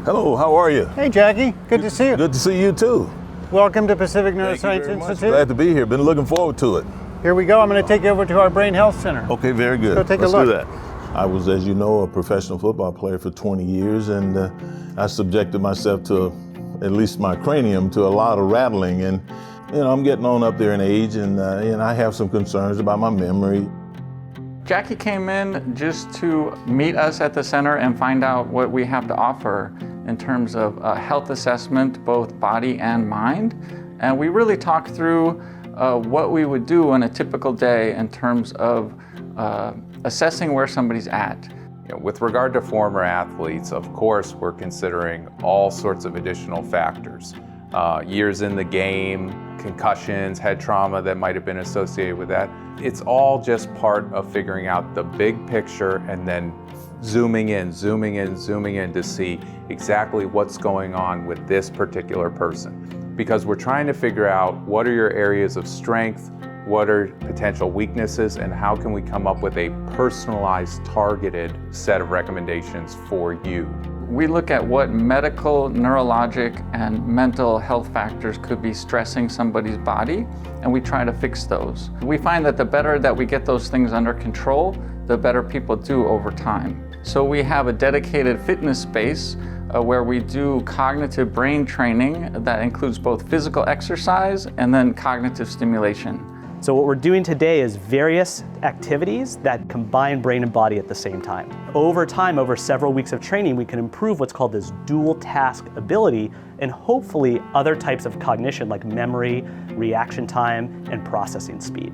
Hello, how are you? Hey, Jackie. Good to see you. Good to see you too. Welcome to Pacific Thank you Neuroscience very much. Institute. Glad to be here. Been looking forward to it. Here we go. I'm going to take you over to our Brain Health Center. Okay, very good. Go take a Let's look. do that. I was, as you know, a professional football player for 20 years, and I subjected myself to, at least my cranium, to a lot of rattling. And I'm getting on up there in age, and I have some concerns about my memory. Jackie came in just to meet us at the center and find out what we have to offer in terms of health assessment, both body and mind. And we really talked through what we would do on a typical day in terms of assessing where somebody's at. With regard to former athletes, of course, we're considering all sorts of additional factors. Years in the game, concussions, head trauma that might have been associated with that. It's all just part of figuring out the big picture and then zooming in to see exactly what's going on with this particular person. Because we're trying to figure out what are your areas of strength, what are potential weaknesses, and how can we come up with a personalized, targeted set of recommendations for you. We look at what medical, neurologic, and mental health factors could be stressing somebody's body, and we try to fix those. We find that the better that we get those things under control, the better people do over time. So we have a dedicated fitness space where we do cognitive brain training that includes both physical exercise and then cognitive stimulation. So what we're doing today is various activities that combine brain and body at the same time. Over time, over several weeks of training, we can improve what's called this dual task ability and hopefully other types of cognition like memory, reaction time, and processing speed.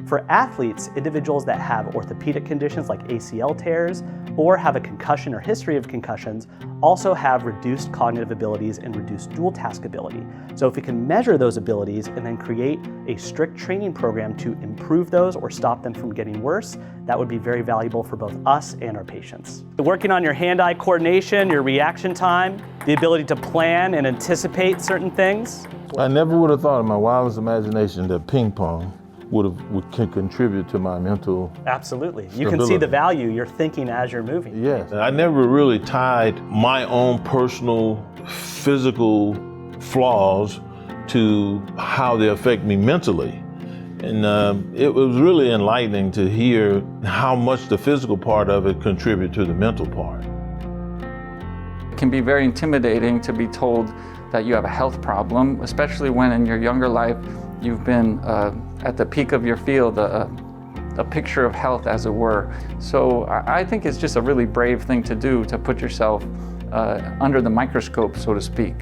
For athletes, individuals that have orthopedic conditions like ACL tears or have a concussion or history of concussions also have reduced cognitive abilities and reduced dual task ability. So if we can measure those abilities and then create a strict training program to improve those or stop them from getting worse, that would be very valuable for both us and our patients. Working on your hand-eye coordination, your reaction time, the ability to plan and anticipate certain things. I never would have thought in my wildest imagination that ping pong can contribute to my mental Absolutely. stability. You can see the value you're thinking as you're moving. Yes. I never really tied my own personal physical flaws to how they affect me mentally. And it was really enlightening to hear how much the physical part of it contributed to the mental part. It can be very intimidating to be told that you have a health problem, especially when in your younger life you've been at the peak of your field, a picture of health, as it were. So I think it's just a really brave thing to do, to put yourself under the microscope, so to speak,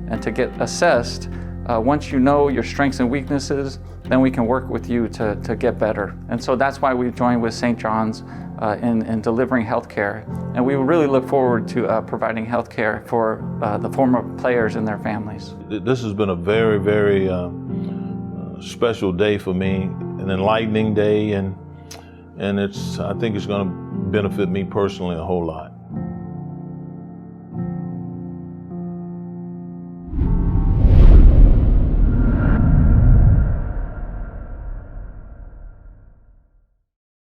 and to get assessed. Once you know your strengths and weaknesses, then we can work with you to get better. And so that's why we've joined with St. John's in delivering healthcare. And we really look forward to providing healthcare for the former players and their families. This has been a very, very special day for me, an enlightening day, and I think it's going to benefit me personally a whole lot.